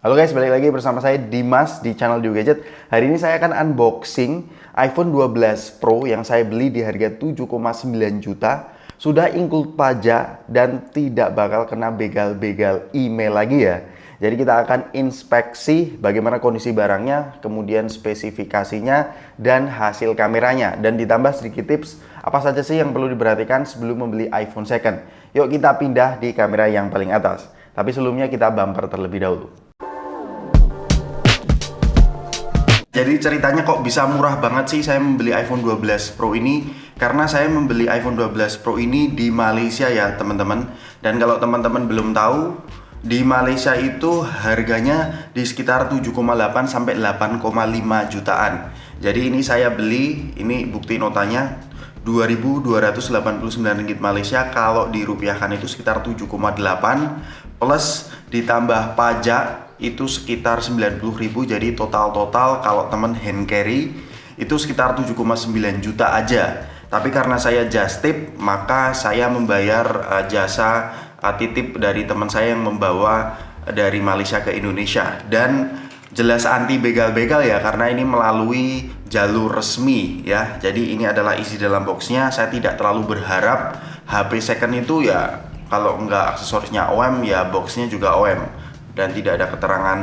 Halo guys, balik lagi bersama saya Dimas di channel Dio Gadget. Hari ini saya akan unboxing iPhone 12 Pro yang saya beli di harga 7,9 juta. Sudah include pajak dan tidak bakal kena begal-begal email lagi ya. Jadi kita akan inspeksi bagaimana kondisi barangnya, kemudian spesifikasinya dan hasil kameranya. Dan ditambah sedikit tips apa saja sih yang perlu diperhatikan sebelum membeli iPhone second. Yuk kita pindah di kamera yang paling atas. Tapi sebelumnya kita bumper terlebih dahulu. Jadi ceritanya kok bisa murah banget sih saya membeli iPhone 12 Pro ini. Karena saya membeli iPhone 12 Pro ini di Malaysia ya teman-teman. Dan kalau teman-teman belum tahu, di Malaysia itu harganya di sekitar 7,8 sampai 8,5 jutaan. Jadi ini saya beli, ini bukti notanya 2.289 ringgit Malaysia. Kalau dirupiahkan itu sekitar 7,8 plus ditambah pajak itu sekitar 90.000. Jadi total kalau temen hand carry itu sekitar 7,9 juta aja. Tapi karena saya just tip, maka saya membayar jasa titip dari teman saya yang membawa dari Malaysia ke Indonesia. Dan jelas anti begal-begal ya, karena ini melalui jalur resmi ya. Jadi ini adalah isi dalam boxnya. Saya tidak terlalu berharap HP second itu ya, kalau enggak aksesorisnya OEM ya boxnya juga OEM. Dan tidak ada keterangan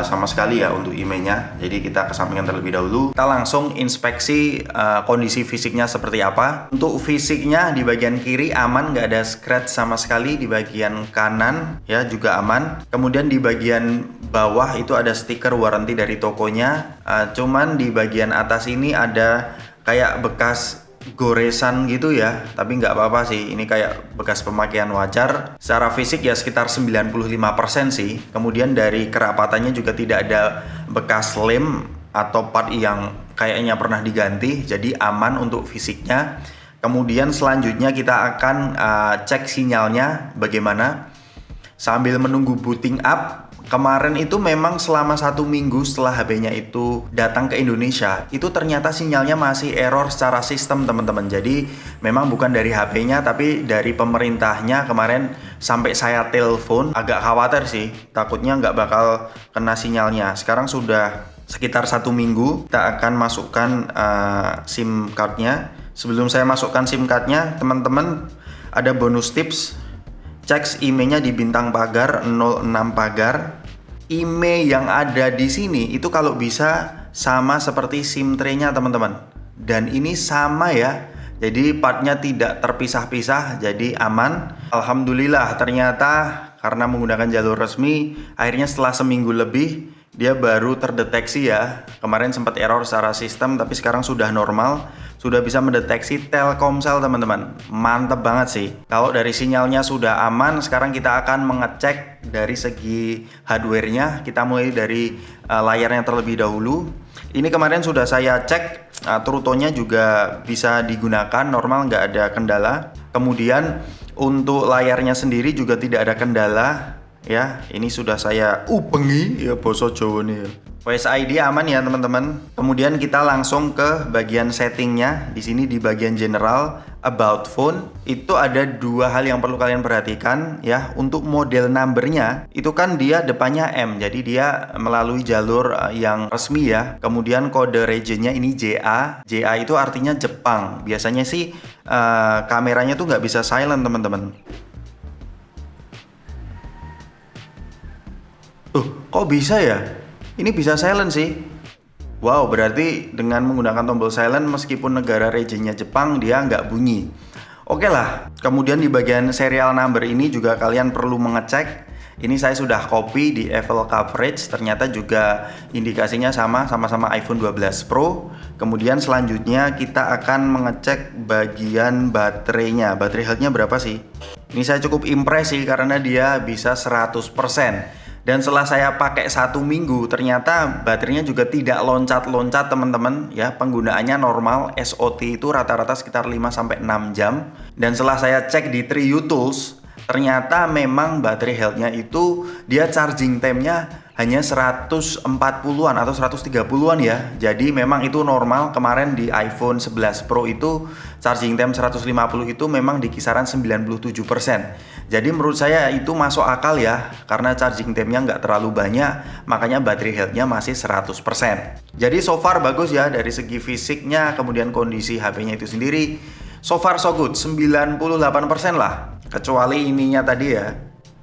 sama sekali ya untuk emailnya. Jadi kita kesampingkan terlebih dahulu. Kita langsung inspeksi kondisi fisiknya seperti apa. Untuk fisiknya di bagian kiri aman, nggak ada scratch sama sekali. Di bagian kanan ya juga aman. Kemudian di bagian bawah itu ada stiker warranty dari tokonya. Cuman di bagian atas ini ada kayak bekas goresan gitu ya, tapi nggak apa-apa sih, ini kayak bekas pemakaian wajar. Secara fisik ya sekitar 95% sih. Kemudian dari kerapatannya juga tidak ada bekas lem atau part yang kayaknya pernah diganti, jadi aman untuk fisiknya. Kemudian selanjutnya kita akan cek sinyalnya bagaimana sambil menunggu booting up. Kemarin itu memang selama 1 minggu setelah HP-nya itu datang ke Indonesia, itu ternyata sinyalnya masih error secara sistem teman-teman. Jadi memang bukan dari HP-nya tapi dari pemerintahnya. Kemarin sampai saya telepon, agak khawatir sih, takutnya nggak bakal kena sinyalnya. Sekarang sudah sekitar 1 minggu, kita akan masukkan SIM card-nya. Sebelum saya masukkan SIM card-nya, teman-teman ada bonus tips. Cek emailnya di bintang pagar 06 pagar. Email yang ada di sini itu kalau bisa sama seperti SIM tray-nya teman-teman. Dan ini sama ya. Jadi partnya tidak terpisah-pisah, jadi aman. Alhamdulillah ternyata karena menggunakan jalur resmi, akhirnya setelah seminggu lebih dia baru terdeteksi ya. Kemarin sempat error secara sistem tapi sekarang sudah normal. Sudah bisa mendeteksi Telkomsel teman-teman. Mantep banget sih. Kalau dari sinyalnya sudah aman, sekarang kita akan mengecek dari segi hardware-nya. Kita mulai dari layarnya terlebih dahulu. Ini kemarin sudah saya cek, Truto-nya juga bisa digunakan normal, nggak ada kendala. Kemudian untuk layarnya sendiri juga tidak ada kendala. Ya, ini sudah saya upengi ya boso Jawa nih ya. Face ID aman ya teman-teman. Kemudian kita langsung ke bagian settingnya. Di sini di bagian general about phone itu ada 2 hal yang perlu kalian perhatikan ya. Untuk model numbernya itu kan dia depannya M, jadi dia melalui jalur yang resmi ya. Kemudian kode regionnya ini JA. JA itu artinya Jepang. Biasanya sih kameranya tuh nggak bisa silent teman-teman. Kok bisa ya? Ini bisa silent sih. Wow, berarti dengan menggunakan tombol silent meskipun negara regionnya Jepang dia nggak bunyi. Oke lah. Kemudian di bagian serial number ini juga kalian perlu mengecek. Ini saya sudah copy di Apple Coverage. Ternyata juga indikasinya sama-sama iPhone 12 Pro. Kemudian selanjutnya kita akan mengecek bagian baterainya. Baterai health-nya berapa sih? Ini saya cukup impress sih karena dia bisa 100%. Dan setelah saya pakai 1 minggu, ternyata baterainya juga tidak loncat-loncat teman-teman ya. Penggunaannya normal, SOT itu rata-rata sekitar 5-6 jam. Dan setelah saya cek di Triutools, ternyata memang baterai health-nya itu dia charging time-nya hanya 140-an atau 130-an ya. Jadi memang itu normal. Kemarin di iPhone 11 Pro itu charging time 150 itu memang di kisaran 97%. Jadi menurut saya itu masuk akal ya, karena charging time-nya nggak terlalu banyak, makanya battery health-nya masih 100%. Jadi so far bagus ya dari segi fisiknya, kemudian kondisi HP-nya itu sendiri. So far so good, 98% lah. Kecuali ininya tadi ya.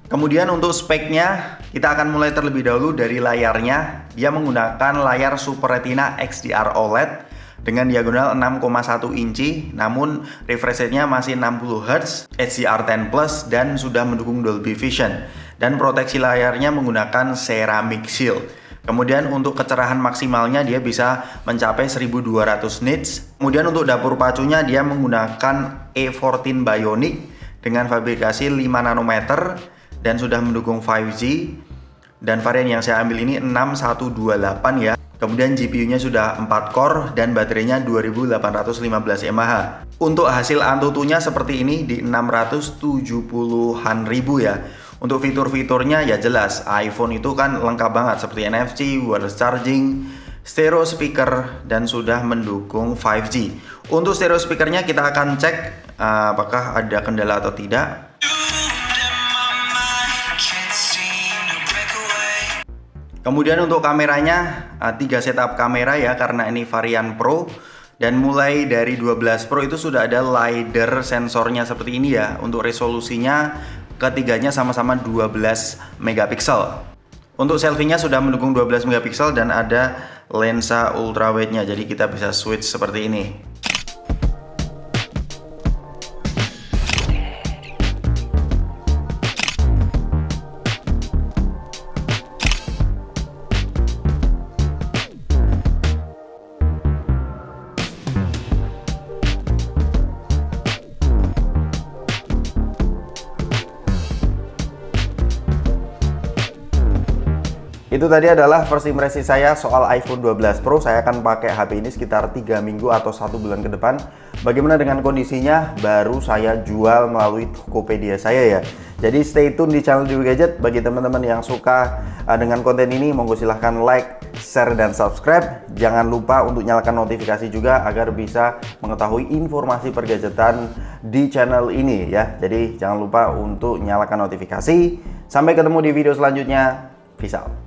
Kemudian untuk speknya, kita akan mulai terlebih dahulu dari layarnya. Dia menggunakan layar Super Retina XDR OLED dengan diagonal 6,1 inci, namun refresh rate-nya masih 60 Hz, HDR10 Plus, dan sudah mendukung Dolby Vision. Dan proteksi layarnya menggunakan ceramic shield. Kemudian untuk kecerahan maksimalnya dia bisa mencapai 1200 nits. Kemudian untuk dapur pacunya dia menggunakan A14 Bionic dengan fabrikasi 5 nanometer dan sudah mendukung 5G. Dan varian yang saya ambil ini 6128 ya. Kemudian GPU-nya sudah 4 core dan baterainya 2815 mAh. Untuk hasil Antutunya seperti ini di 670-an ribu ya. Untuk fitur-fiturnya ya jelas, iPhone itu kan lengkap banget seperti NFC, wireless charging, stereo speaker, dan sudah mendukung 5G. Untuk stereo speakernya kita akan cek apakah ada kendala atau tidak. Kemudian untuk kameranya 3 setup kamera ya, karena ini varian Pro. Dan mulai dari 12 Pro itu sudah ada LiDAR sensornya seperti ini ya. Untuk resolusinya ketiganya sama-sama 12 megapiksel. Untuk selfie-nya sudah mendukung 12 megapiksel dan ada lensa ultrawide-nya. Jadi kita bisa switch seperti ini. Itu tadi adalah first impression saya soal iPhone 12 Pro. Saya akan pakai HP ini sekitar 3 minggu atau 1 bulan ke depan. Bagaimana dengan kondisinya baru saya jual melalui Tokopedia saya ya. Jadi stay tune di channel Dewi Gadget. Bagi teman-teman yang suka dengan konten ini, monggo silahkan like, share, dan subscribe. Jangan lupa untuk nyalakan notifikasi juga agar bisa mengetahui informasi pergadgetan di channel ini ya. Jadi jangan lupa untuk nyalakan notifikasi. Sampai ketemu di video selanjutnya. Peace out.